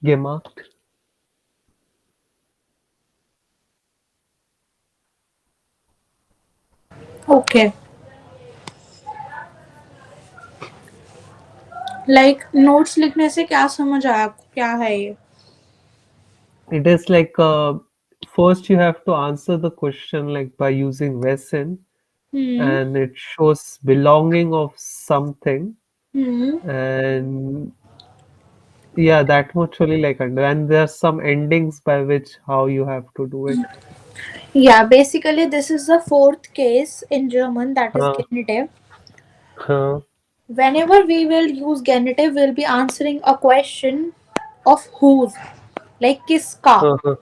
gemacht. Okay, like notes लिखने से क्या समझ आया आपको, क्या है ये? It is like first you have to answer the question like by using Wesen, hmm. and it shows belonging of something, hmm. and yeah, that much only like under. And there's some endings by which how you have to do it. Yeah, basically this is the fourth case in German, that is Huh, genitive. huh, Whenever we will use genitive, we'll be answering a question of whose, like किसका, huh, huh.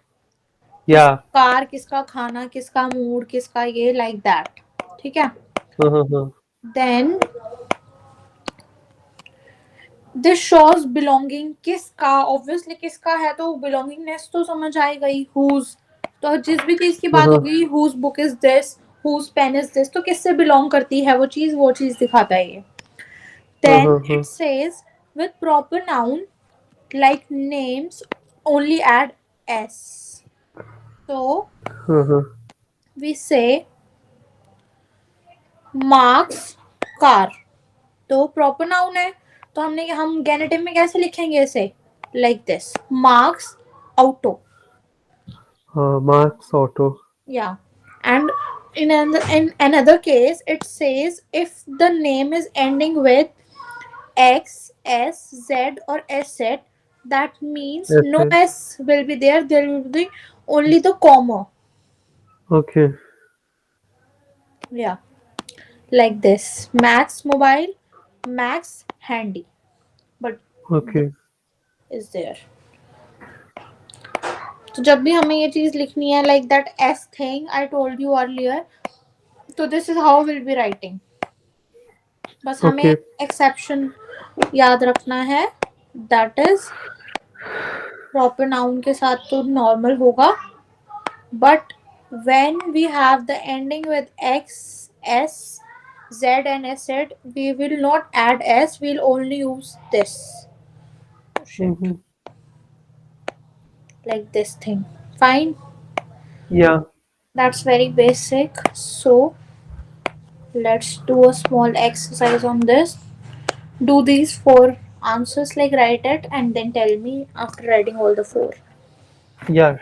किसका Yeah. Car, किसका खाना, किसका mood, किसका ये, like that. ठीक है. Huh, huh, huh. Then this shows belonging, किसका, obviously किसका है तो belongingness तो समझ आएगा ही, whose. तो जिस भी चीज की Huh, बात huh, होगी, whose book is this, whose pen is this, तो किससे belong करती है वो चीज दिखाता है ये. huh, Then huh, huh. it says with proper noun like names only add s. So Huh, huh. we say marks car. तो proper noun है, तो हम गेनेटिव में कैसे लिखेंगे इसे, like this, marks auto. Marx Auto. Yeah. And in another case it says if the name is ending with x, s, z or sz, that means That's no it. s will be there, there will be only the comma. Okay. Yeah, like this, max mobile, max handy, but this Okay. is there. तो जब भी हमें ये चीज लिखनी है, like that s thing I told you earlier, तो this is how we'll be writing. बस हमें Okay. एक्सेप्शन याद रखना है, दैट इज प्रॉपर नाउन के साथ तो नॉर्मल होगा, but when we have the ending with x, s, z and z, we will not add s, we'll only use this. Oh, shit. Mm-hmm. Like this thing. Fine. Yeah. That's very basic. So let's do a small exercise on this. Do these four answers, like write it and then tell me after writing all the four. Yeah.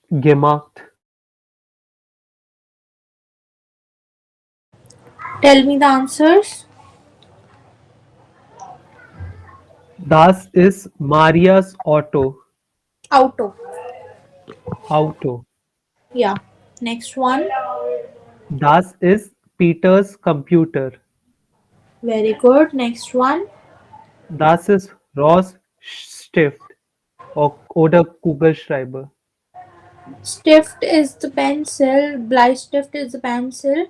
gemacht. Tell me the answers. Das ist Marias Auto. Auto. Auto. Yeah. Next one. Das ist Peters Computer. Very good. Next one. Das ist Ross Stift oder Kugelschreiber. Stift is the pencil. Bleistift is the pencil.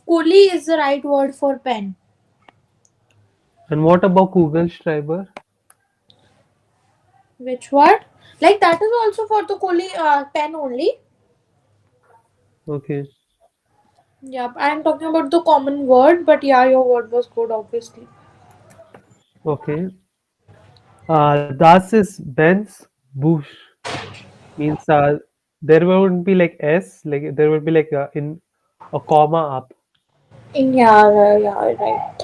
Kuli is the right word for pen. And what about Kugelschreiber? Which word? Like that is also for the Kuli pen only. Okay. Yeah, I am talking about the common word, but yeah, your word was good, obviously. Okay. Das ist Ben's Bush. Means there won't be like S, like there will be like in a comma up. Yeah, yeah, right.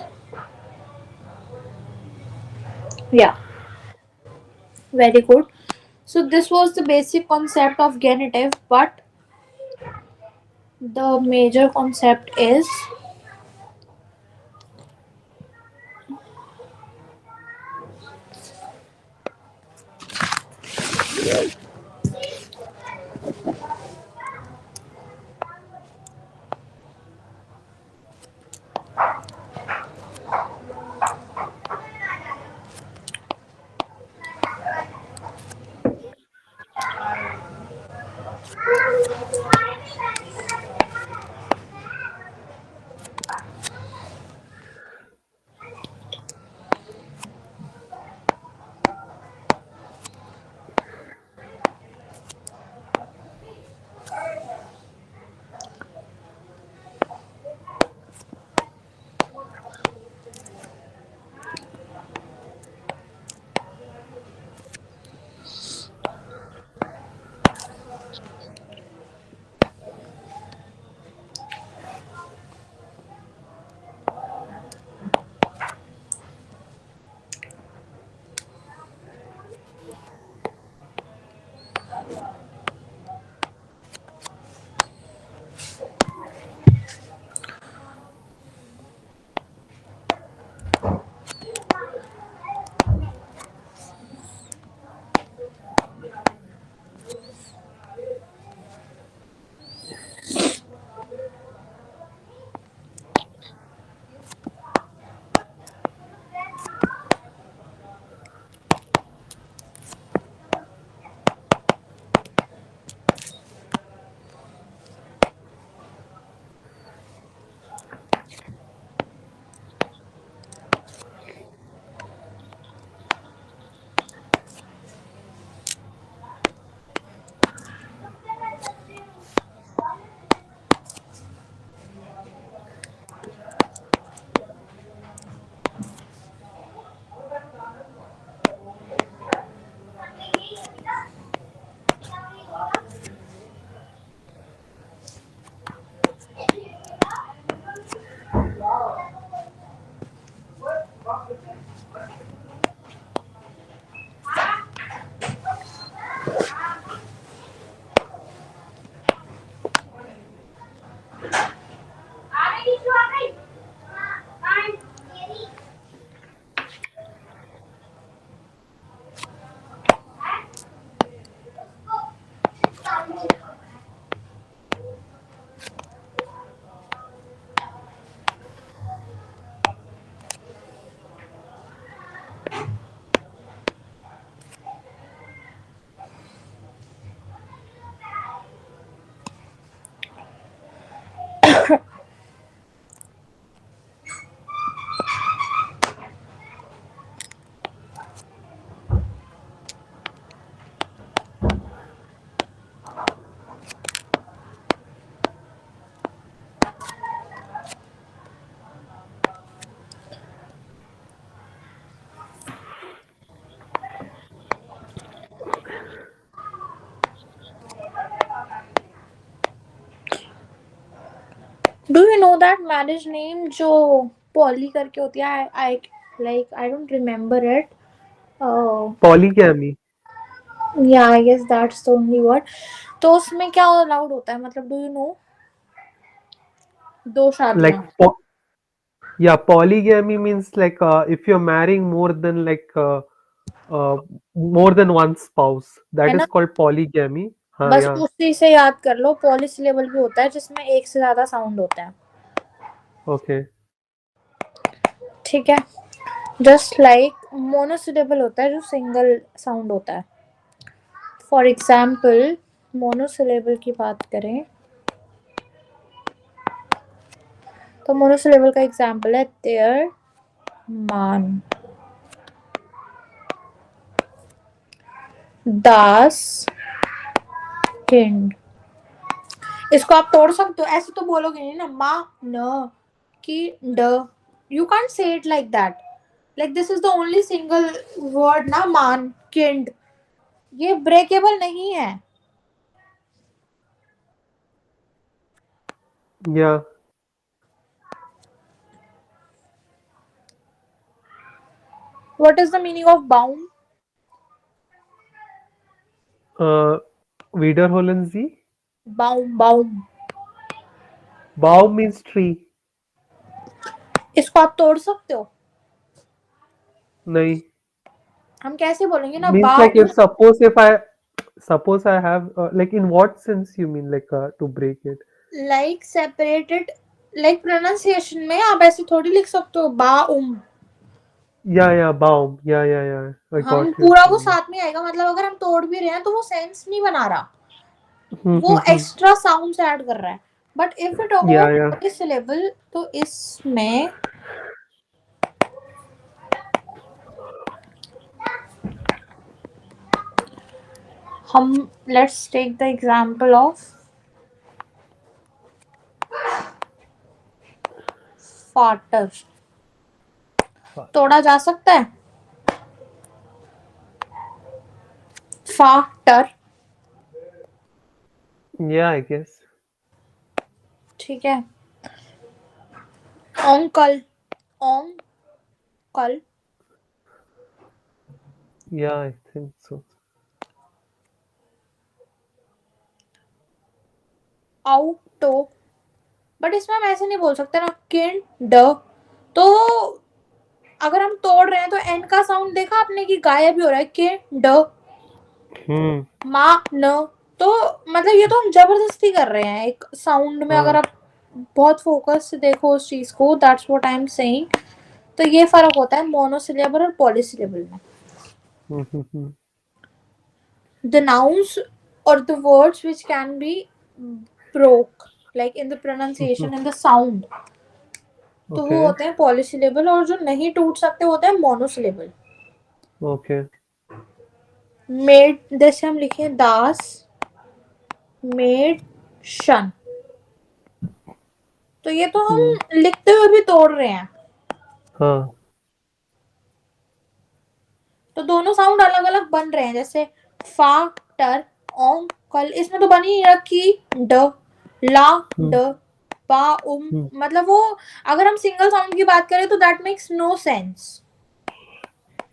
Yeah, very good. So this was the basic concept of genitive, but the major concept is do you know that marriage name जो poly करके होती है I like I don't remember it. Polygamy. Yeah I guess that's the only word. तो उसमें क्या allowed होता है, मतलब डू यू नो? दो शादियां. Like yeah, polygamy means like if you're marrying uh, more than one spouse, है that ना? is called polygamy. हाँ, बस yeah, उसी से याद कर लो. पॉलीसिलेबल भी होता है जिसमें एक से ज्यादा साउंड होता है. okay. ठीक है. जस्ट लाइक मोनोसिलेबल होता है जो सिंगल साउंड होता है. फॉर एग्जाम्पल मोनोसिलेबल की बात करें तो मोनोसिलेबल का एग्जाम्पल है देयर मान, दास, किंड. इसको आप तोड़ सकते हो, ऐसे तो बोलोगे नहीं ना. मा न की ड. You can't say it like that. Like this is the only single word ना, मान किंड. ये ब्रेकेबल नहीं है. Yeah, what is the meaning of bound? uh, Wiederholen Sie? Bound bound. Baum means tree. इसको आप तोड़ सकते हो. नहीं. हम कैसे बोलेंगे ना Means like bound. suppose I have like in what sense you mean like to break it? Like separated. Like pronunciation में आप ऐसे थोड़ी लिख सकते हो बाउम. Yeah, Baum. Yeah. I हम got you. पूरा वो साथ में आएगा, मतलब अगर हम तोड़ भी रहे हैं तो वो सेंस नहीं बना रहा. वो Hmm. एक्स्ट्रा साउंड्स ऐड कर रहा है. But if you talk Yeah. About syllable तो इसमें हम let's take the example of फाटर. तोड़ा जा सकता है फाटर. Yeah, I guess. ठीक है. ओंकल. ओंकल. Yeah, I think so. आउटो. But इसमें हम ऐसे नहीं बोल सकते ना किन ड. तो अगर हम तोड़ रहे हैं तो एन का साउंड देखा आपने कि गायब भी हो रहा है. किन ड Hmm. मा न. तो मतलब ये तो हम जबरदस्ती कर रहे हैं एक साउंड में. अगर हाँ. आप बहुत फोकस से देखो उस चीज को, that's what I am saying. तो ये फर्क होता है मोनोसिलेबल और पॉलीसिलेबल में. Hmm. The nouns or the words which can be broke like in the pronunciation and the sound, तो वो Okay. होते हैं पॉलीसिलेबल. और जो नहीं टूट सकते होते हैं मोनोसिलेबल. Okay. मेड, जैसे हम लिखे दास मेड शन. तो ये तो हम Hmm. लिखते हुए भी तोड़ रहे हैं. हाँ. तो दोनों साउंड अलग अलग बन रहे हैं. जैसे फा टर ओम कल, इसमें तो बन ही नहीं रहा की ड ला Hmm. ड पा Hmm. मतलब वो अगर हम सिंगल साउंड की बात करें तो that makes no sense.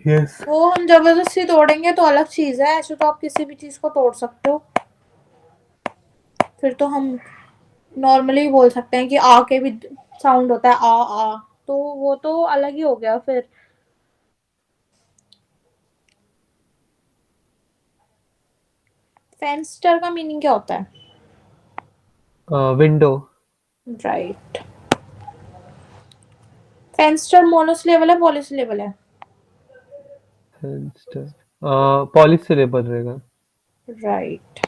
Yes. वो हम जबरदस्ती तोड़ेंगे तो अलग चीज है. ऐसे तो आप किसी भी चीज को तोड़ सकते हो. फिर तो हम नॉर्मली बोल सकते हैं कि आ के भी साउंड होता है आ. तो वो तो अलग ही हो गया फिर. फेंस्टर का मीनिंग क्या होता है? Window. राइट. फेंस्टर मोनोसिलेबल है पॉलीसिलेबल है? Hamster. Polysyllable रहेगा. राइट.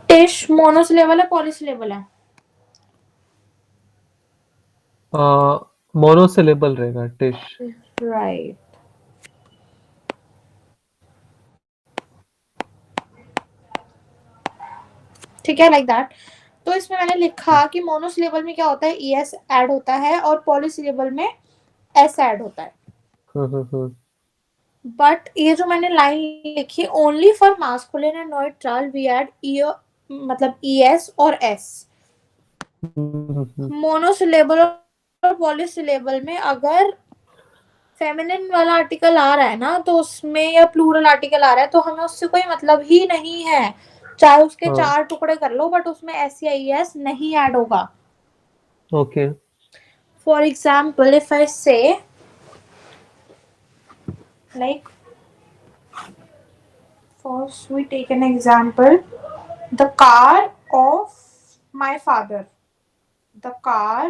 टिश मोनोसिलेबल है पॉलीसिलेबल है? Monosyllable रहेगा. Dish. राइट. ठीक है लाइक दैट. तो इसमें मैंने लिखा कि मोनोसिलेबल में क्या होता है ईएस ऐड होता है और पॉलीसिलेबल में एस ऐड होता है. हाँ. बट ये जो मैंने लाइन लिखी only for masculine and neutral we add E, मतलब ईएस और एस. Hmm. मोनोसिलेबल और और पॉलीसिलेबल में अगर फेमिनिन वाला आर्टिकल आ रहा है ना, तो उसमें या प्लूरल आर्टिकल आ रहा है, तो हमें उससे कोई मतलब ही नहीं है, चाहे उसके हाँ, 4 टुकड़े कर लो, बट उसमें एस या ई एस नहीं ऐड होगा. Okay. For example if I से like, first we take an example, the car of my father, the car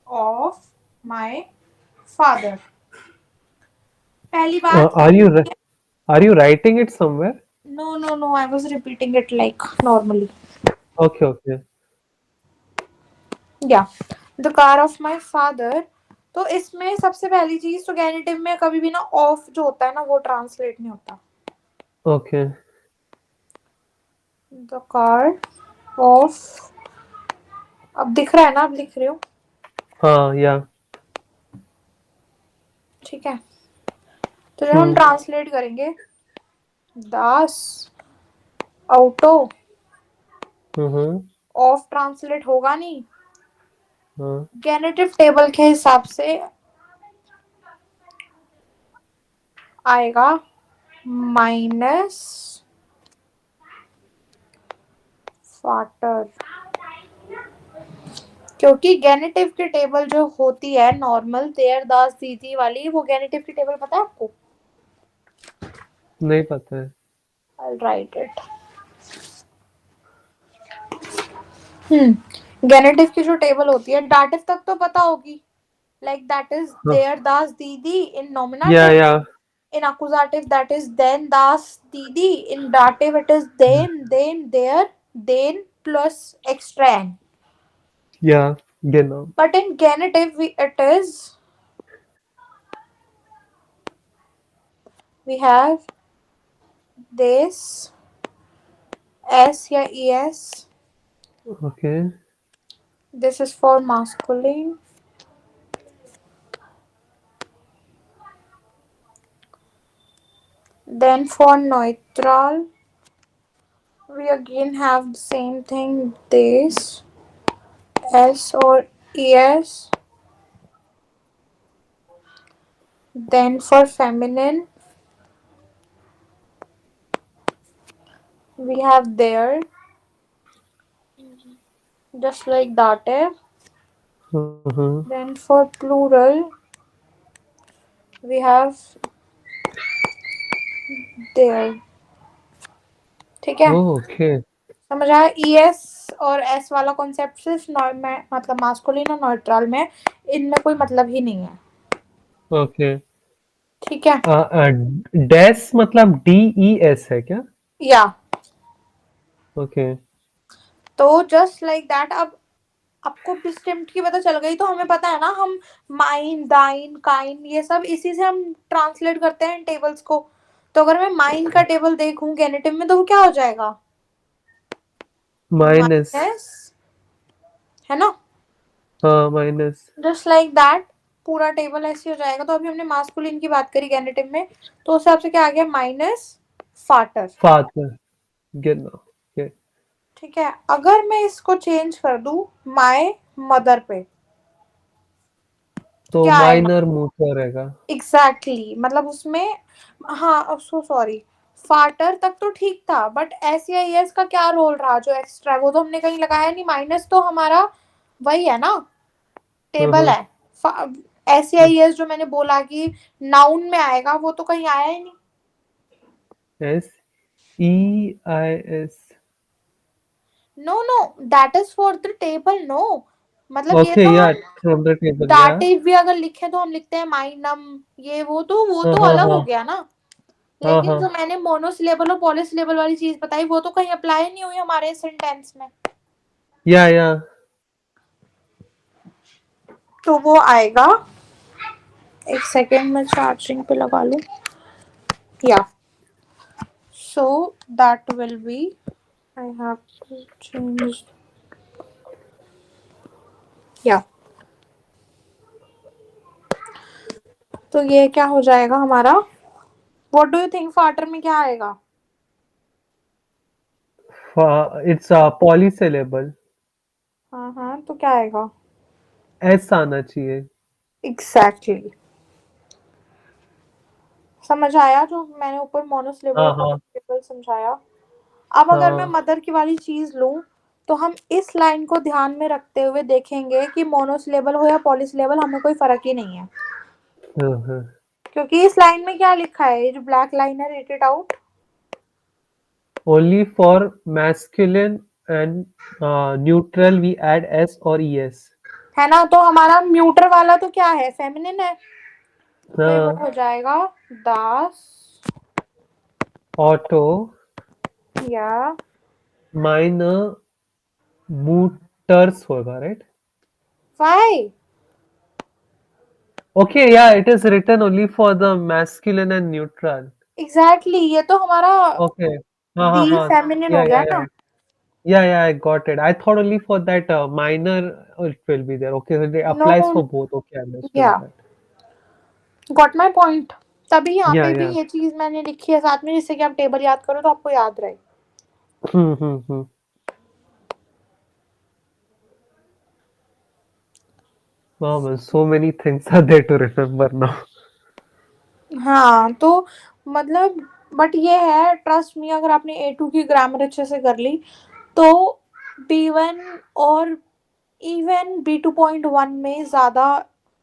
of my father. पहली बात, Are you writing it somewhere? no, I was repeating it like normally. Okay, okay. Yeah, the car of my father. तो इसमें सबसे पहली चीज तो गेनिटिव में कभी भी ना ऑफ जो होता है ना वो ट्रांसलेट नहीं होता. Okay. द कार ऑफ, अब दिख रहा है ना, अब लिख रही हूँ. हाँ, या. ठीक है, तो जब हम हम्म. ट्रांसलेट करेंगे, दास ऑटो, हम्म. ऑफ ट्रांसलेट होगा नहीं. हाँ. गेनेटिव टेबल के हिसाब से आएगा माइनस फाटर, क्योंकि गेनेटिव की टेबल जो होती है नॉर्मल देयर दास दीदी वाली, वो गेनेटिव की टेबल पता है आपको? नहीं पता है. आई राइट इट. गेनेटिव की जो टेबल होती है, डाटिव तक तो पता होगी, लाइक दैट इज हाँ. देयर दास दीदी इन या, नॉमिनेटिव. या. In accusative, that is then das didi. In dative, it is then there, then plus extra n. या, genau. But in genitive, it is, we have this s या es. Okay. This is for masculine. Then for neutral, we again have the same thing. This s or es. Then for feminine, we have there, just like dative. Uh-huh. Then for plural, we have there. ठीक है, Oh, okay. समझ आया? E S और S वाला concept सिर्फ मतलब masculine और neutral में, इनमें कोई मतलब ही नहीं है. Okay. ठीक है. डैश मतलब DES है क्या? या, ओके. तो जस्ट लाइक दैट. अब आपको डिस्टिंक्ट की पता चल गई, तो हमें पता है ना, हम माइन दाइन काइन ये सब इसी से हम ट्रांसलेट करते हैं इन टेबल्स को. तो अगर मैं माइन का टेबल देखूं गेनेटिव में, तो वो क्या हो जाएगा? माइनस. माइनस, है ना? हाँ, माइनस. जस्ट लाइक दैट पूरा टेबल ऐसे हो जाएगा. तो अभी हमने मास्कुलिन की बात करी गेनेटिव में, तो उस हिसाब से क्या आ गया? माइनस फाटर. फादर. genau. Okay. ठीक है, अगर मैं इसको चेंज कर दूं माय मदर पे, तो तो क्या आएगा? माइनर मूसा रहेगा. एग्जैक्टली मतलब उसमें, हाँ सो सॉरी, फाटर तक तो ठीक था, बट एस या एस का क्या रोल रहा जो एक्स्ट्रा है, वो तो हमने कहीं लगाया नहीं. माइनस तो हमारा वही है ना, टेबल हाँ. है. एस या एस जो मैंने बोला कि नाउन में आएगा, वो तो कहीं आया ही नहीं. SEIS. No, that is for the table. No, मतलब ये ओके, तो या, हम फ्रॉम द टेबल, या. दाटिव भी अगर लिखे तो हम लिखते हैं माइनम, ये वो हाँ, तो हाँ, अलग हो हाँ. गया ना. हाँ, लेकिन हाँ. जो मैंने मोनोसिलेबल और पॉलीसिलेबल वाली चीज बताई, वो तो कहीं अप्लाई नहीं हुई हमारे सेंटेंस में. या. तो वो आएगा, एक सेकेंड में चार्जिंग पे लगा लूं. Yeah, so that will be, I have to change. Yeah, तो ये क्या हो जाएगा हमारा? व्हाट डू यू थिंक फाटर में क्या आएगा? It's polysyllable. हाँ हाँ, तो क्या आएगा? एस आना चाहिए. एग्जैक्टली। समझ आया जो मैंने ऊपर मोनोसिलेबल और हाँ हाँ पॉलीसिलेबल समझाया? अब अगर मैं हाँ। मदर की वाली चीज लूं, तो हम इस लाइन को ध्यान में रखते हुए देखेंगे कि मोनोसिलेबल हो या पॉलीसिलेबल हमें कोई फर्क ही नहीं है। हाँ हाँ। क्योंकि इस लाइन में क्या लिखा है, ये जो ब्लैक लाइन है, rate it out. Only for masculine and neutral we add s or es. है ना, तो हमारा म्यूटर वाला तो क्या है, फेमिनिन है। तो ये वो हाँ, हो जाएगा दास ऑटो या माइन मूटर्स होगा, right? Why. Okay, yeah, it is written only for the masculine and neutral. Exactly, ये तो हमारा Okay. हाँ हाँ दी हाँ. फेमिनिन हो Yeah, गया yeah, ना। yeah. Yeah, yeah, I got it. I thought only for that minor it will be there. Okay, so it no, applies for both. Okay, I yeah understood that. Got my point. तभी यहाँ Yeah, पे भी yeah. ये चीज मैंने लिखी है साथ में, जिससे कि आप टेबल याद करो तो आपको याद रहे। Hmm. Wow, man, so many things are there to remember now. हाँ तो मतलब, बट ये है, ट्रस्ट मी, अगर आपने A2 की ग्रामर अच्छे से कर ली तो B1 और इवन B2.1 में ज्यादा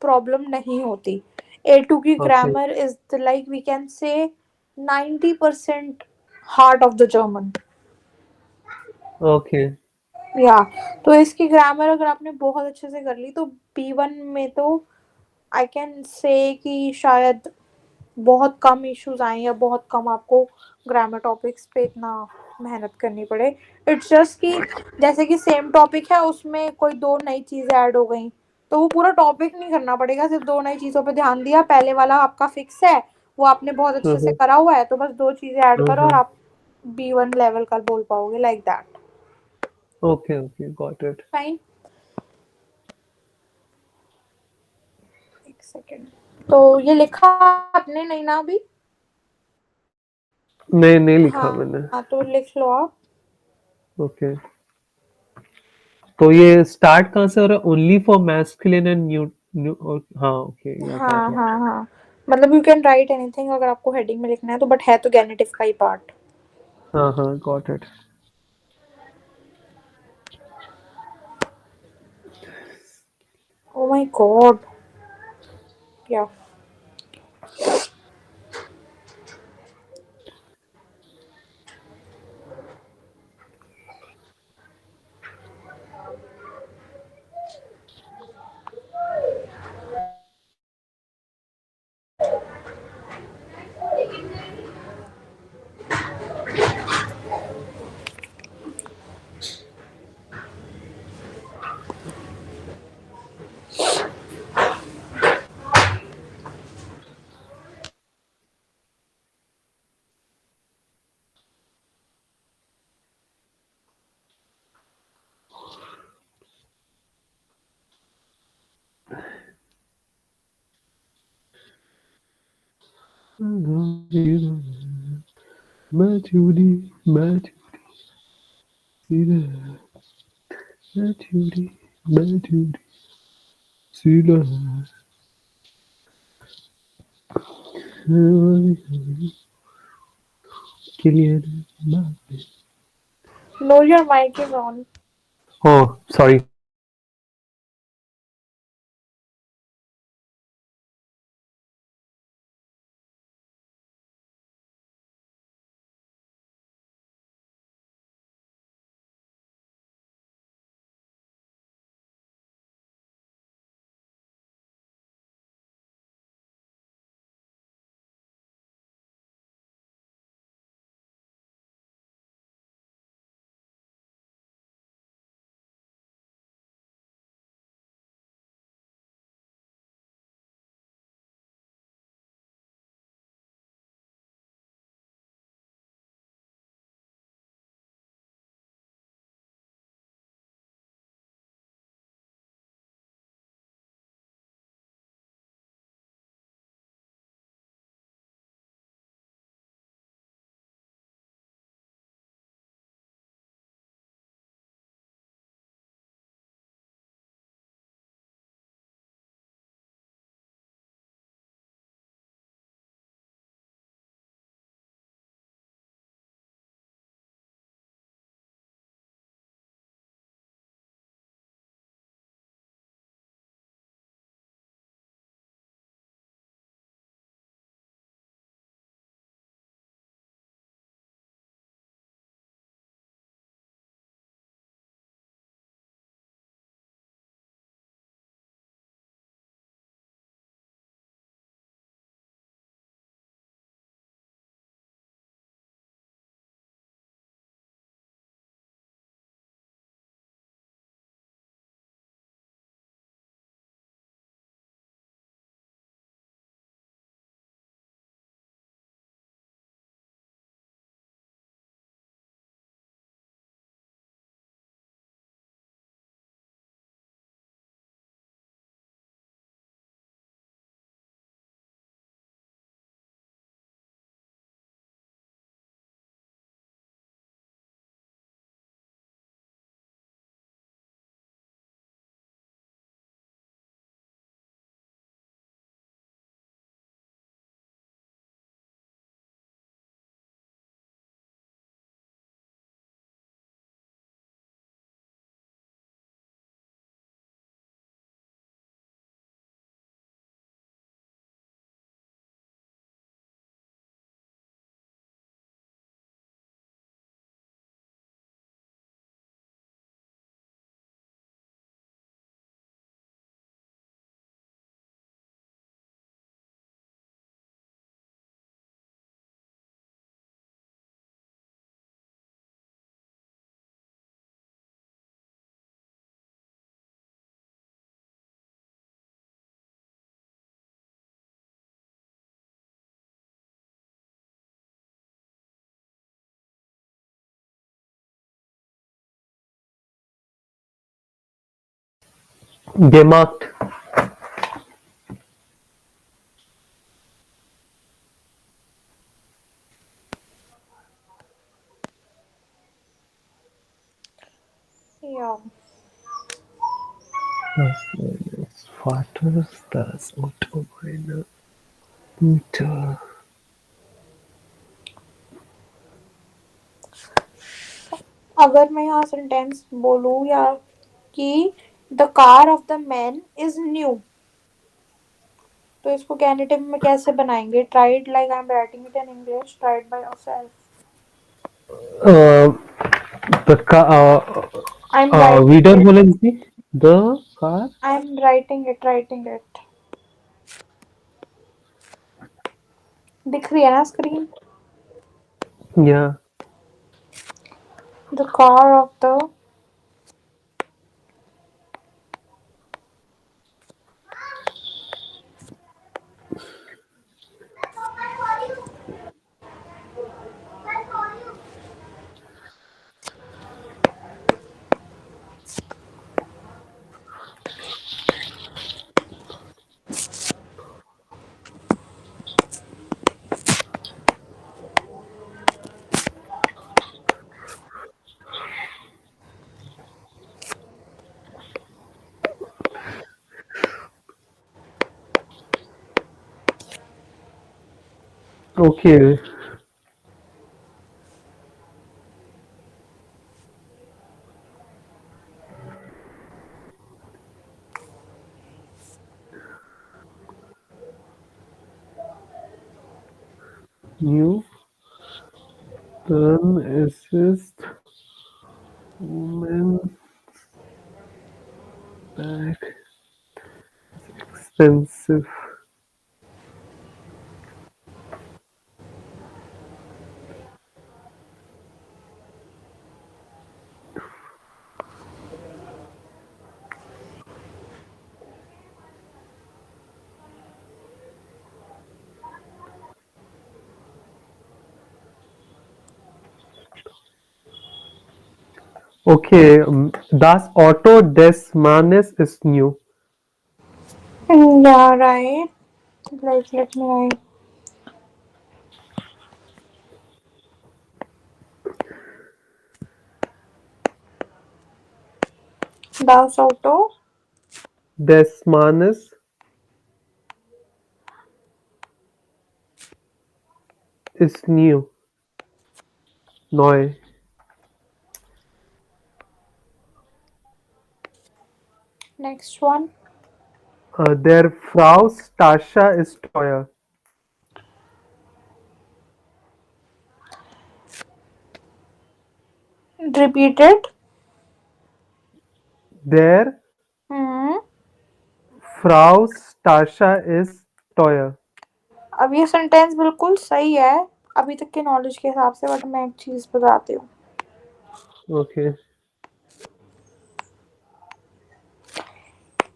प्रॉब्लम नहीं होती। A2 की Okay, grammar is like we can say 90% heart of the German. okay, या तो इसकी ग्रामर अगर आपने बहुत अच्छे से कर ली तो B1 में तो आई कैन से कि शायद बहुत कम इश्यूज आए या बहुत कम आपको ग्रामर टॉपिक्स पे इतना मेहनत करनी पड़े। इट्स जस्ट कि जैसे कि सेम टॉपिक है, उसमें कोई दो नई चीजें ऐड हो गई, तो वो पूरा टॉपिक नहीं करना पड़ेगा, सिर्फ दो नई चीजों पे ध्यान दिया, पहले वाला आपका फिक्स है, वो आपने बहुत अच्छे से uh-huh, करा हुआ है, तो बस दो चीजें ऐड करो और uh-huh. आप B1 लेवल का बोल पाओगे, like that. Okay, got it. Fine. एक सेकेंड, तो ये लिखा आपने नहीं ना अभी? नहीं नहीं लिखा मैंने। हाँ तो लिख लो आप। ओके, तो ये स्टार्ट कहाँ से हो रहा है? ओनली फॉर मैस्कुलिन एंड हाँ, ओके, या गॉट हाँ इट। हाँ हाँ, मतलब यू कैन राइट एनीथिंग अगर आपको हेडिंग में लिखना है तो, बट है तो गेनेटिव का ही पार्ट। हाँ हाँ, got it. Oh my god, yeah मैथ्यूडी, सीधा, मैथ्यूडी, मैथ्यूडी, सीधा, Kylian Mbappe. No, your mic is on. Oh, sorry. Gemacht. Yeah. Das meines Vaters, das Auto meiner Mutter. अगर मैं यहाँ सेंटेंस बोलूँ या कि the car of the man is new, तो इसको गेनेटिव में कैसे बनाएंगे? Tried like I am writing it in English, tried by yourself. Uh, I am wieder writing wollen Sie the car? Writing it. दिख रही है ना screen? Yeah. The car of the Okay. New. Dann es ist Woman bag expensive. Okay, das Auto des Mannes ist new. या right, like let me right das Auto Des Mannes ist new. Neu. Next one Der Frau's Tasche ist teuer. Repeated. Der Frau's Tasche ist teuer. अब ये sentence बिल्कुल सही है अभी तक के knowledge के हिसाब से, बट मैं एक चीज बताती हूँ। Okay.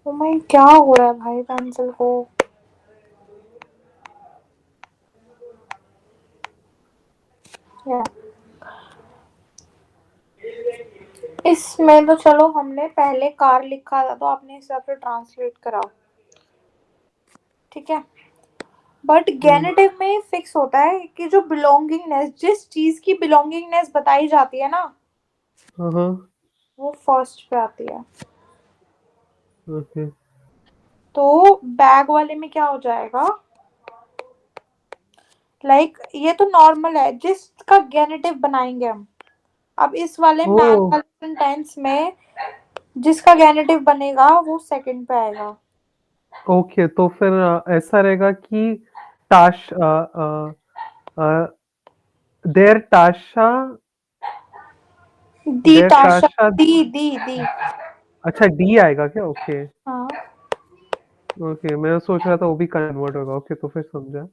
ओ माय, क्या हो रहा है भाई पेंसिल को? या इसमें तो चलो हमने पहले कार लिखा था तो आपने इस हिसाब से ट्रांसलेट करा, ठीक है। बट गेनेटिव में फिक्स होता है कि जो बिलोंगिंगनेस, जिस चीज की बिलोंगिंगनेस बताई जाती है ना, Uh-huh. वो फर्स्ट पे आती है। Okay. तो बैग वाले में क्या हो जाएगा? लाइक ये तो नॉर्मल है जिसका गेनेटिव बनाएंगे हम। अब इस वाले मैन Oh, वाले सेंटेंस में जिसका गेनेटिव बनेगा वो सेकंड पे आएगा। ओके तो फिर ऐसा रहेगा कि ताश देर ताशा दी देर ताशा, ताशा दी। अच्छा डी आएगा क्या? ओके हाँ, ओके मैं सोच रहा था वो भी कन्वर्ट होगा। ओके तो फिर समझा।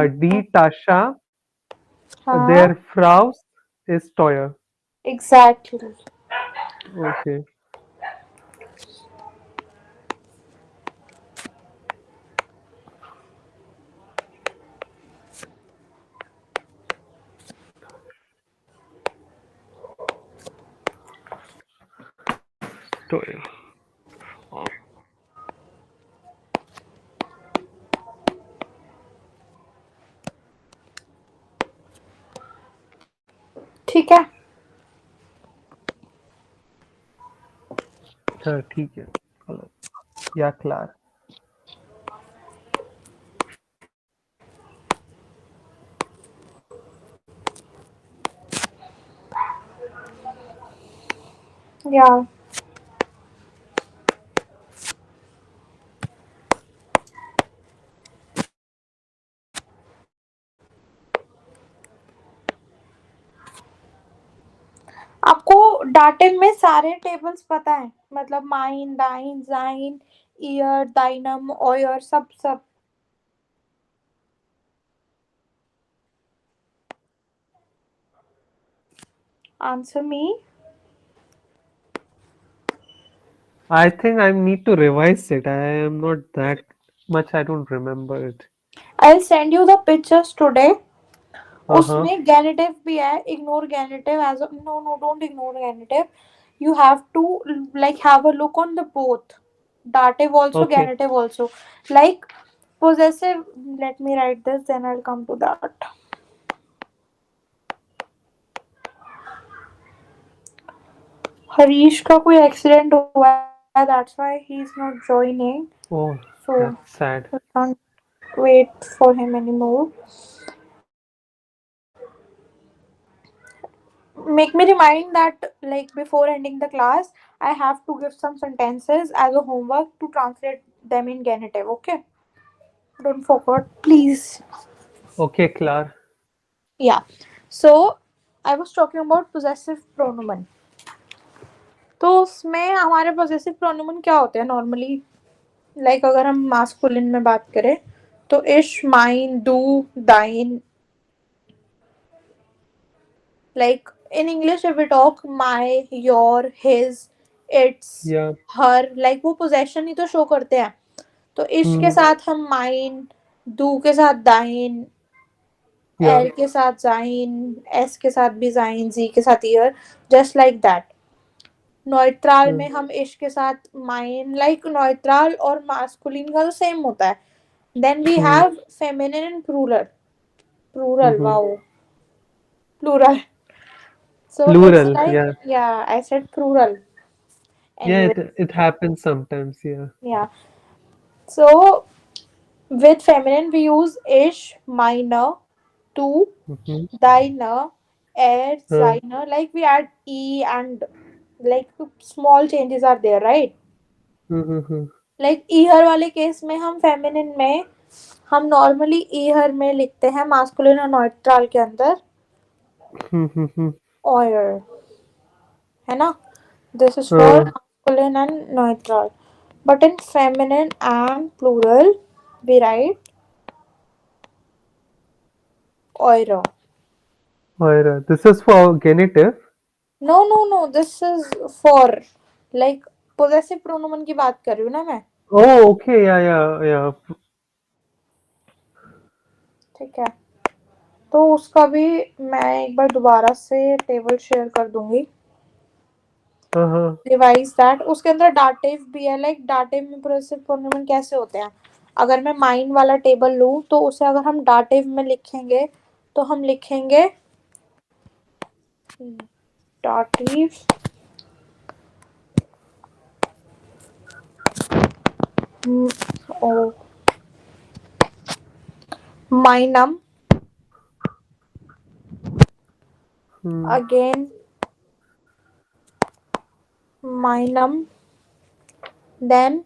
डी नहीं, ताशा देर हाँ, फ्राउस इज टॉयर। एग्जैक्टली। ओके टॉयर ठीक है। हाँ ठीक है। चलो, या क्लार। या आपको डाटिव में सारे टेबल्स पता है, मतलब माइन, दाइन, जाइन, ईयर, दाइनम, ऑयर, सब सब। Answer me. I think I need to revise it. I am not that much. I don't remember it. I will send you the pictures today. Uh huh. उसमें genitive भी है, ignore genitive as, no no don't ignore genitive. You have to like have a look on the both, dative also, Okay. genitive also. Like possessive, let me write this, then I'll come to that. Harish का कोई accident हुआ है, that's why he is not joining, Oh, so that's sad. we can't wait for him anymore. Make me remind that, like, before ending the class, I have to give some sentences as a homework to translate them in genitive, okay? Don't forget, please. Okay, Clar. Yeah. So I was talking about possessive pronoun. तो उसमें हमारे possessive pronoun क्या होते हैं normally? Like अगर हम masculine में बात करें तो इश, माइन, डू, दाइन। Like in English if we talk my, your, his, its, Yeah. Her, like वो पोजेशन ही तो शो करते हैं। तो इश के Hmm. साथ हम माइन, डू के साथ दाइन, Yeah. एल के साथ जाइन, एस के साथ भी जाइन, जी के साथ ईयर, जस्ट लाइक दैट। नॉइट्राल Hmm. में हम इश के साथ माइन, लाइक नॉइट्राल और मास्कुलिन का तो सेम होता है। Then we Hmm. Have feminine and plural. Plural, Mm-hmm. Wow, plural. So it's Plural. like, Yeah. yeah, I said plural. Yeah. Anyway, It happens sometimes. Yeah. yeah. So with feminine, we use ish, minor, to, Mm-hmm. diner, air, Uh, ziner. Like we add e and like small changes are there, right? mm-hmm. Like ईहर वाले case में हम feminine में हम normally ईहर में लिखते हैं masculine और neutral के अंदर Mm-hmm. ऑयर, है ना? This is for Uh, masculine and neutral. But in feminine and plural, we write euro. this is for genitive. No, no, no. This is for like possessive pronoun की बात कर रही हूँ ना मैं. Oh, okay. Yeah. Yeah. Yeah. ठीक है. तो उसका भी मैं एक बार दोबारा से टेबल शेयर कर दूंगी. Uh-huh. Revise that. उसके अंदर डाटिव भी है. लाइक डाटिव में पोजेसिव प्रोनाउन कैसे होते हैं? अगर मैं माइन वाला टेबल लूँ तो उसे अगर हम डाटिव में लिखेंगे तो हम लिखेंगे डाटिव ओ माइनम, Hmm. अगेन माइनम, देन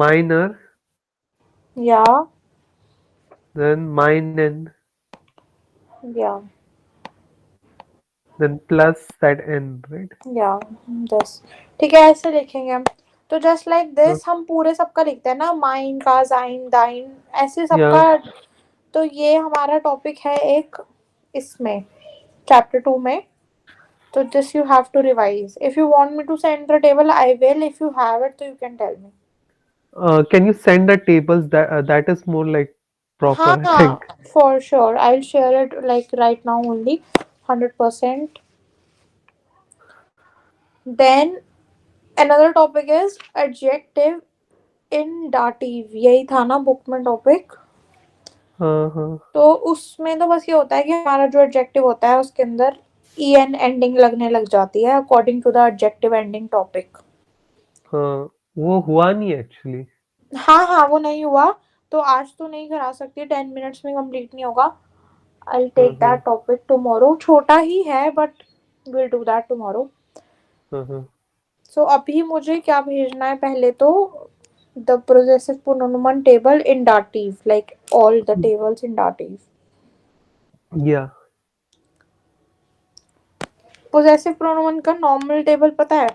Minor. या Then mine. या Then plus that n, right? या दस. ठीक है, ऐसे लिखेंगे हम. तो जस्ट लाइक Uh, दिस हम पूरे सबका लिखते हैं ना, माइन का, जाइन, दाइन, ऐसे yeah. सबका. तो ये हमारा टॉपिक है एक इसमें चैप्टर 2 में. तो this you have to revise. If you want me to send the table I will. If you have it तो you can tell me. Can you send the tables? That is more like हाँ proper, I हाँ, think. for sure. I'll share it like right now only. 100%. Then another topic is adjective in dative. यही था ना book में topic. हाँ, हाँ, तो उसमें तो बस ये होता है कि हमारा जो एडजेक्टिव होता है उसके अंदर ई एन एंडिंग लगने लग जाती है according to the adjective ending topic. हाँ, वो हुआ नहीं एक्चुअली। हाँ हाँ, वो नहीं हुआ। तो आज तो नहीं करा सकती, 10 मिनट्स में कंप्लीट नहीं होगा। आई हाँ, टेक हाँ, दैट टॉपिक टुमारो, छोटा ही है but will do that tomorrow. हाँ, हाँ, सो अभी मुझे क्या भेजना है पहले तो, the possessive pronoun table in dative, like all the tables in dative. या पोजेसिव प्रोनाउन का नॉर्मल टेबल पता है?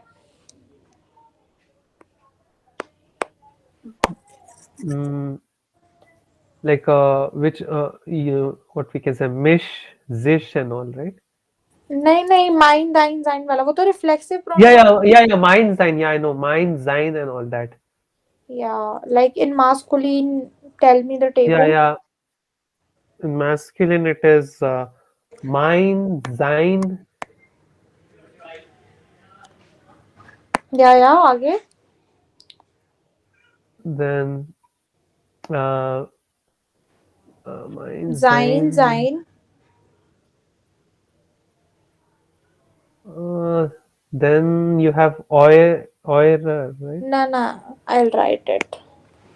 like which what we can say mish, zish and all, right? नहीं नहीं, माइन दाइन जाइन वाला, वो तो reflexive Yeah, pronoun. yeah, yeah, yeah. Mine, Zine. Yeah, I know. Mine, Zine, and all that. Yeah like in masculine, tell me the Yeah, table. yeah. In masculine, it is mine, Zine, या आगे। then uh, mine, जाइन Zine. जाइन। Uh, then you have oir, right? ना ना, I write it.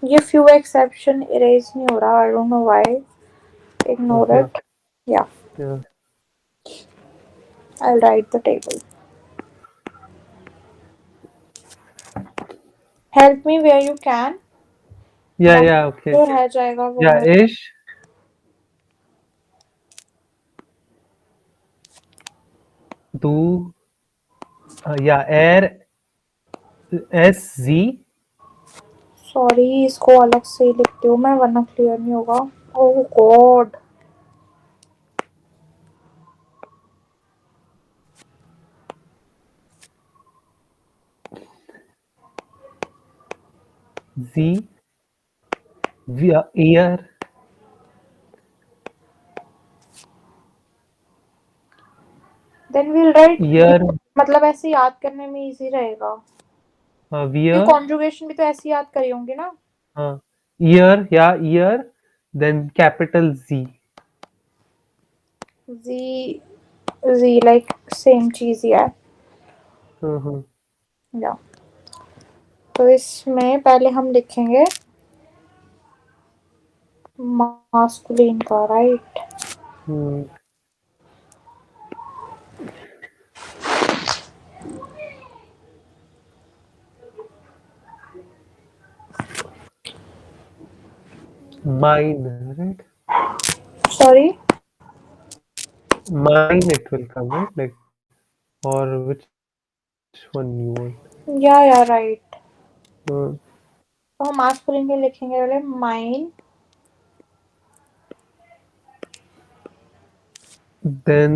ये few exception erase नहीं हो रहा, I don't know why. Ignore Uh-huh. It. Yeah Yeah, I write the table. Help me where you can. yeah, बाकी yeah. Okay. जो रह जाएगा वो Yeah, मैं। ish. Do. Yeah, air. SZ. Sorry, इसको अलग से ही लिखती हूँ मैं वरना क्लियर नहीं होगा। Oh God. Z. Via ear. Then we'll write. Ear. मतलब ऐसे याद करने में इजी रहेगा। ये Wear. कॉन्जुगेशन भी तो ऐसे याद करी होंगे ना। Ear. Yeah, ear. Then capital Z. जी, जी लाइक सेम चीज ही है। Uh-huh. या तो इसमें पहले हम लिखेंगे मास्कुलिन का, right. Hmm. Mine, right? Sorry. Mine it will come, right? Like, or which one you want? या राइट। Uh, तो हम मास्कुलिन के लिखेंगे पहले mine. then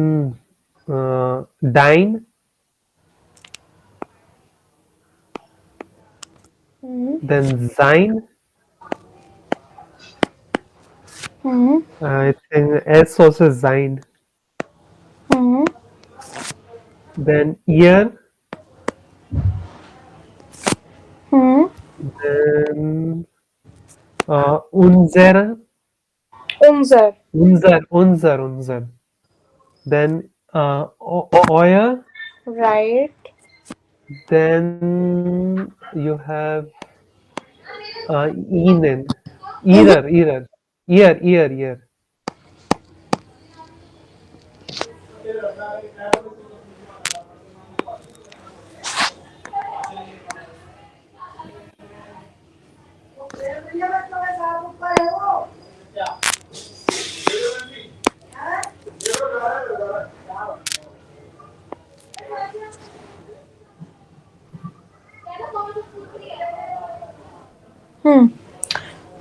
dine, hmm then zine. Hmm I think S also zine. Hmm Then ear, hmm. then unzera, उमजर। unzar. Then oya. Right. Then you have enen, ear.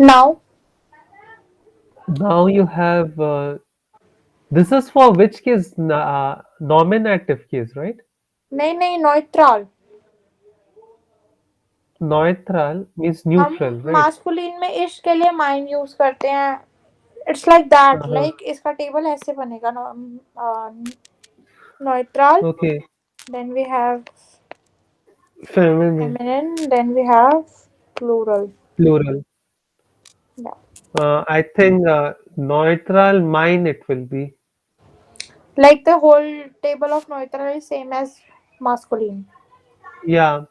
Now. Now you have this is for which case? Nominative case, right? नहीं नहीं, नॉइट्रल। Neutral means हम neutral, right? Masculine में इश के लिए माइन use करते हैं। It's like that, Uh-huh. Like इसका टेबल ऐसे बनेगा। नॉइट्रल, Okay. Then we have Feminine, feminine, then we have plural. plural. Yeah I think Neutral, mine it will be. Like the whole table of neutral is same as masculine. Yeah.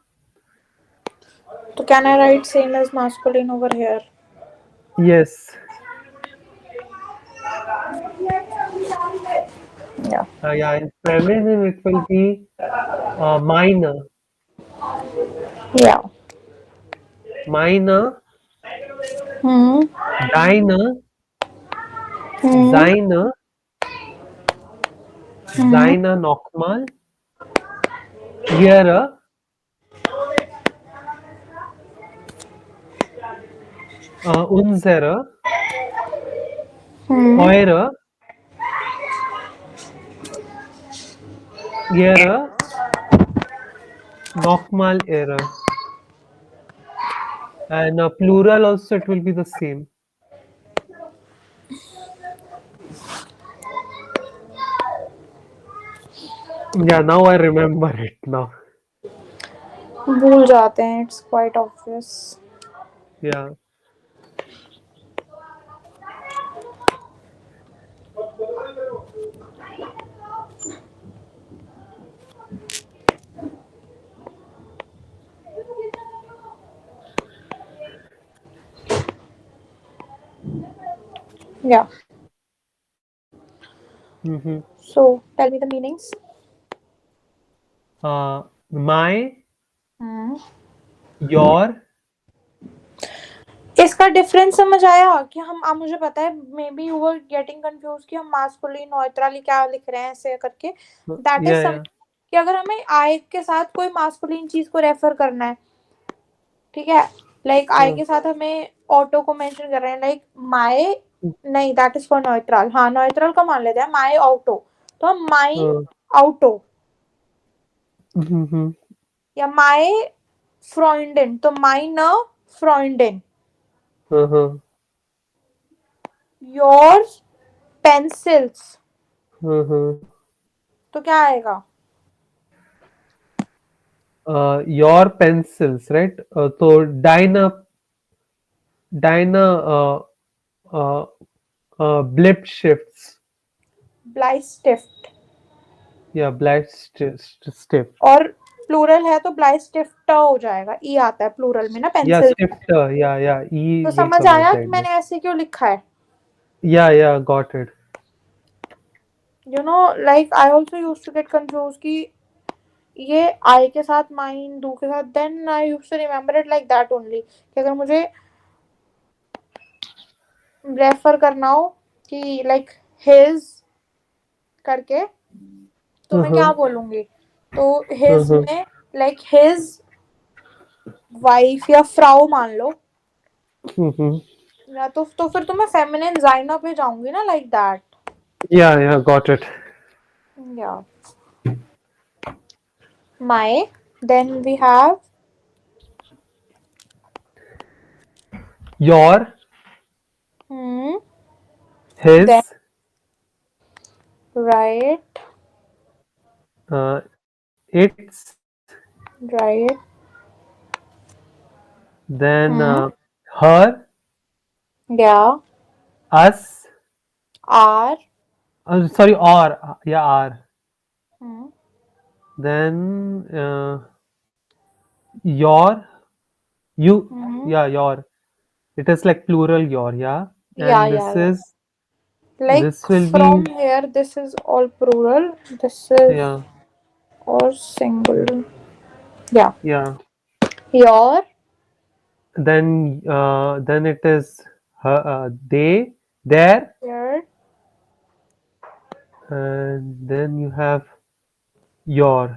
So can I write same as masculine over here? Yes. Yeah. Yeah. In feminine, it will be minor, Yeah. minor, Hmm. diner, Hmm. seine, Hmm. seine nochmal, ihre, unsere, Hmm. eure, ihre, nochmal ihre. And plural also it will be the same. Yeah, now I remember it now. भूल जाते हैं. It's quite obvious. Yeah. Yeah. Mm-hmm. So tell me the meanings. My, Hmm. your, इसका difference समझ आया कि हम अब मुझे पता है may be you were getting confuse कि हम मास्कुलिन न्यूट्रली क्या लिख रहे हैं ऐसे करके that is yeah, some yeah. कि अगर हमें आई के साथ कोई मास्कुलिन चीज को रेफर करना है ठीक है लाइक आई Uh, के साथ हमें ऑटो को मेंशन कर रहे हैं लाइक माई नहीं दैट इज फॉर न्यूट्रल हाँ न्यूट्रल का मान लेते हैं माई ऑटो तो हम माई uh, ऑटो mm-hmm. या माई फ्रॉइंडन तो माई न फ्रॉइंडन Uh-huh. Yours pencils Uh-huh. तो क्या आएगा Your pencils, right? So Dinah uh, blip shifts. ब्लाइस्टिफ्ट Yeah, black stiff. और प्लूरल है तो ब्लाइस्टिफ्ट हो जाएगा ई आता है प्लूरल में ना Yeah, pencil stifter. Yeah, yeah. तो E will समझ come at आया the कि end. मैंने ऐसे क्यों लिखा है Yeah, yeah. Got it. You know like I also use to get confuse कि ये आई के साथ माइन डू के साथ then I use to remember it like that only कि अगर मुझे रेफर करना हो कि लाइक हिज करके तो मैं क्या Uh-huh. बोलूंगी तो हिज Uh-huh. में लाइक हिज वाइफ या फ्राउ मान लो Mm-hmm. या तो फिर तो मैं फेमिनिन जाइना पे जाऊंगी ना like that Yeah, yeah. Got it. Yeah my then we have Your, then his, right uh, its, right then her, yeah us, are sorry, or, yeah, R. Then your, you, yeah, your. It is like plural your, yeah. या And या this yeah is, like this will from be, here this is all plural this is yeah, और single yeah yeah. Your Then it is her, they, their, your and then you have your.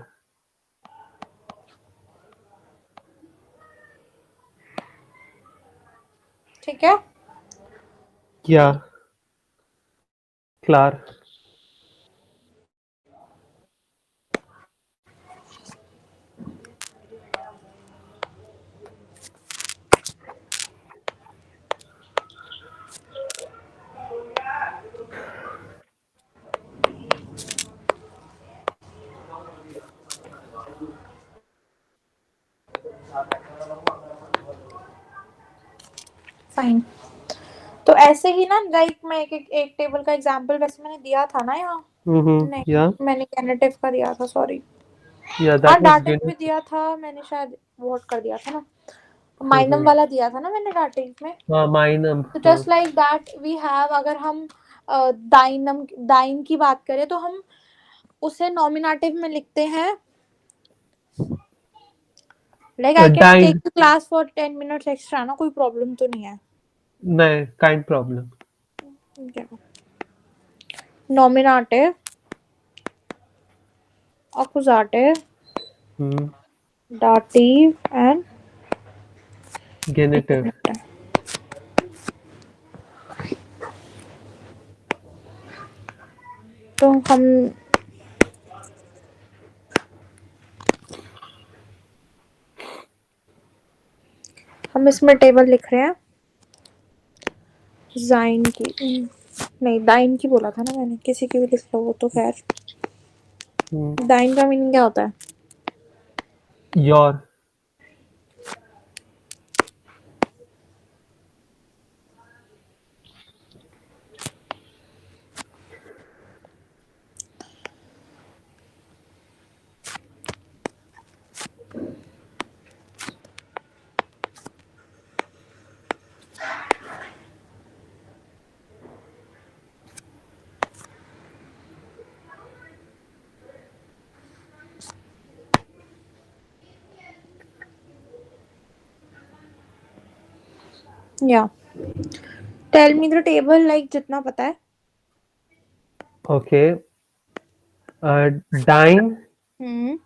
ठीक है Yeah, klar. Fine तो ऐसे ही ना, like मैं एक table का example वैसे मैंने दिया था ना यहाँ। नहीं, Yeah, मैंने गेनेटिव का दिया था, सॉरी। yeah, हाँ, that was डाटिव good. भी दिया था मैंने, शायद वोट कर दिया था ना। माइनम Mm-hmm. वाला दिया था ना मैंने डाटिव में। Mine, तो just like that we have, अगर हम दाइन की बात करें तो हम उसे नॉमिनेटिव में लिखते हैं। Like I can take dine, the class for 10 minutes extra ना, कोई प्रॉब्लम तो नहीं है। no, kind problem. नॉमिनेटिव, accusative, Hmm. dative and Genitive. infinitive। तो हम इसमें टेबल लिख रहे हैं जाइन की, नहीं दाइन की बोला था ना मैंने, किसी की भी लिख लो वो तो खैर। Hmm. दाइन का मीनिंग क्या होता है? Your. Yeah tell me the table, like जितना पता है। Okay. Dine. Hmm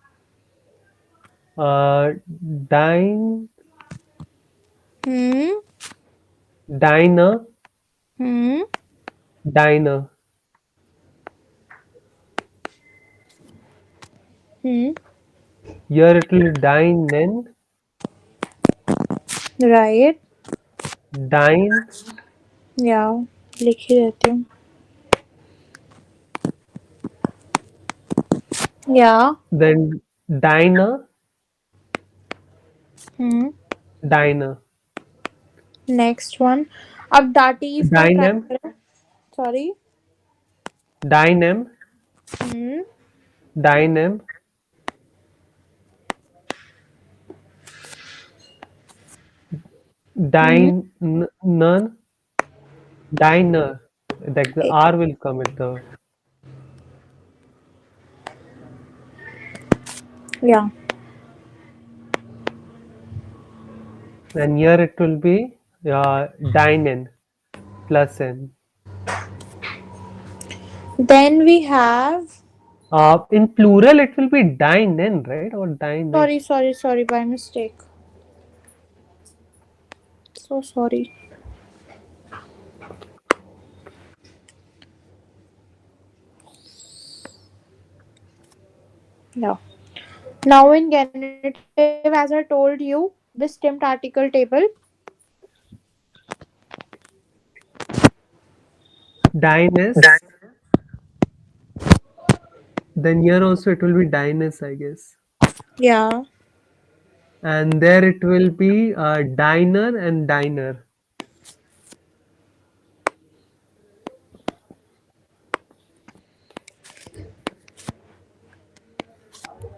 Dine. Hmm Diner. Hmm Diner. Hmm Here it will dine, right. dine, या लिख ही देती हूँ। या then diner, diner. Next one. अब दाटीव का ट्राई Dinem, करें। Sorry. dinem, hmm dinem, hmm none, diner. Like the R will come at the, या and here it will be dine plus n. Then we have, In plural it will be dine, right? Or dine. Sorry sorry sorry, by mistake, so sorry. Yeah now in genitive, as I told you, this distinct article table। Dines. Then here also it will be dines, I guess. Yeah, And there it will be diner and diner.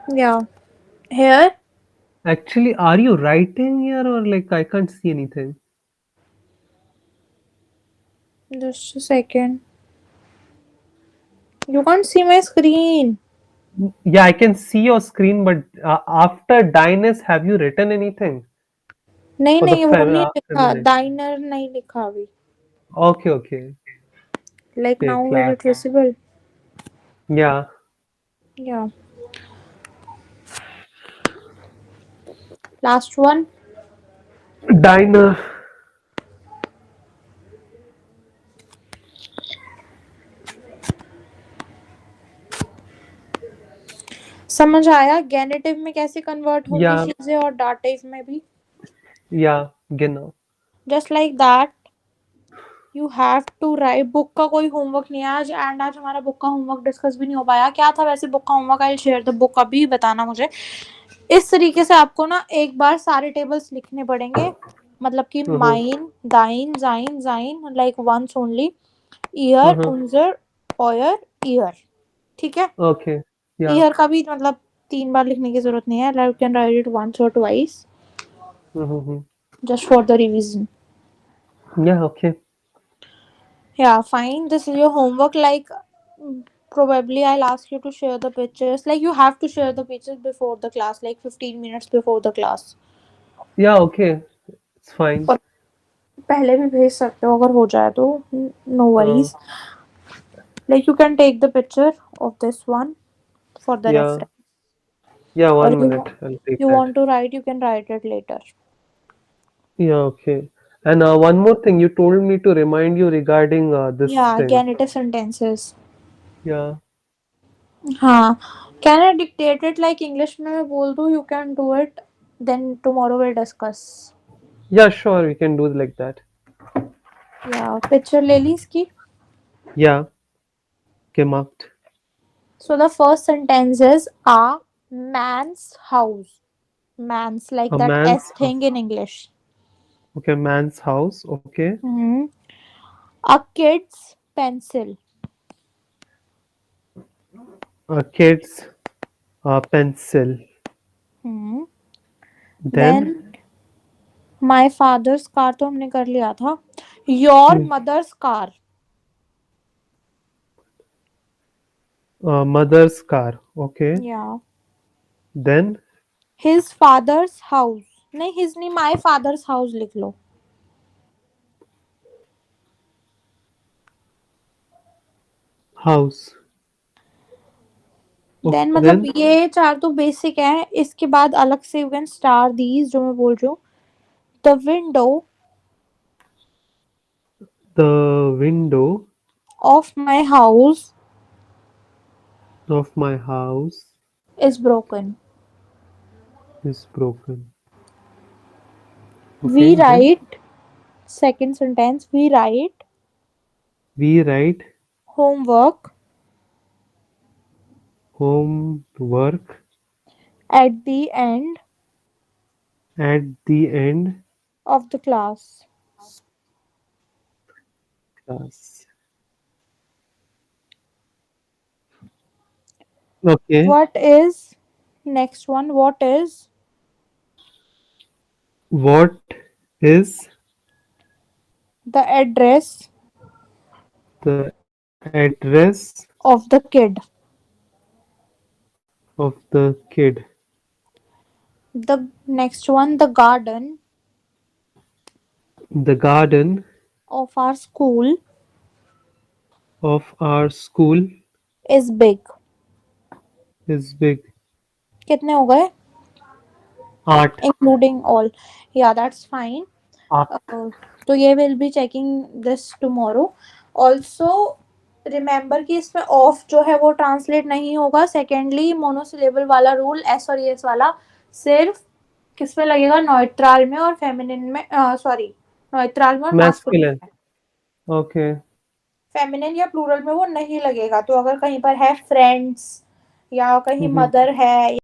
yeah. Here, Actually, are you writing here or like I can't see anything? just a second. You can't see my screen. Yeah, I can see your screen, but after dines, have you written anything नहीं for the नहीं, वो नहीं लिखा, feminine? diner नहीं लिखा अभी। Okay, okay, Like okay, now, is class. it visible? Yeah, Yeah. Last one. diner. समझ आया गेनेटिव में कैसे कन्वर्ट होंगी Yeah, चीजें, और डाटिव में भी। yeah, genau. Just like that you have to write. Book का कोई होमवर्क नहीं है आज, एंड आज हमारा बुक का होमवर्क डिस्कस भी नहीं हो पाया। क्या था वैसे बुक का homework? I share the book, अभी बताना मुझे। इस तरीके से आपको ना एक बार सारे टेबल्स लिखने पड़ेंगे, मतलब कि Uh-huh. माइन, दाइन, जाइन, जाइन लाइक वंस ओनली, ईयर, Uh-huh. उनजर, ऑयर, ईयर। ठीक है। Okay. Yeah. ईयर का भी मतलब 3 बार लिखने की जरूरत नहीं है, you can write it once और twice Mm-hmm. just for the revision. Yeah. Okay. Yeah, fine. This is your homework. Like, probably I'll ask you to share the pictures. Like, you have to share the pictures before the class, like 15 minutes before the class. Yeah. Okay. It's fine. और पहले भी भेज सकते हो अगर हो जाए तो, no Uh, worries. Like, you can take the picture of this one for the yeah. reference. Yeah. Or 1 minute. I'll take you that. want to write, you can write it later. Yeah. Okay. And one more thing, you told me to remind you regarding this Yeah, thing. genitive sentences. Yeah. हाँ, can I dictate it like English में मैं बोल दूँ? You can do it. Then tomorrow we'll discuss. Yeah. Sure. We can do it like that. Yeah, picture ले ली इसकी. Yeah. Okay. Marked. So the first sentence is a man's house. Man's like A that man's S house. thing in English. Okay. Man's house. Okay. Hmm. A kid's pencil. A kid's pencil. Hmm. Then Then my father's car तो हमने कर लिया था. Your hmm, mother's car. mother's car. Okay. Yeah. Then His father's house. नहीं, his नहीं, my father's house लिख लो. house. Then Okay. मतलब Then ये चार तो बेसिक है, इसके बाद अलग से यू कैन स्टार दीज जो मैं बोल रही हूँ. The window the window of my house of my house इज ब्रोकन. is broken. We Okay. Then right, second sentence, we write we write homework homework at the end at the end of the class. class. Okay. What is, next one, what is What is the address the address of the kid. of the kid? The next one, the garden The garden of our school of our school is big. is big. कितने हो गए? Art. Including all. Yeah, that's fine. Art. तो ये will be checking this tomorrow. Also remember कि इसमें of जो है वो ट्रांसलेट नहीं होगा. सेकेंडली, मोनोसिलेबल वाला रूल, एस और एस वाला, सिर्फ किस में लगेगा? नॉइट्राल में और फेमिनिन में. सॉरी, नॉइट्राल में और मास्कुलिन Masculine. में. Okay. फेमिनिन या प्लूरल में वो नहीं लगेगा. तो अगर कहीं पर है फ्रेंड्स, या कहीं Mm-hmm. मदर है,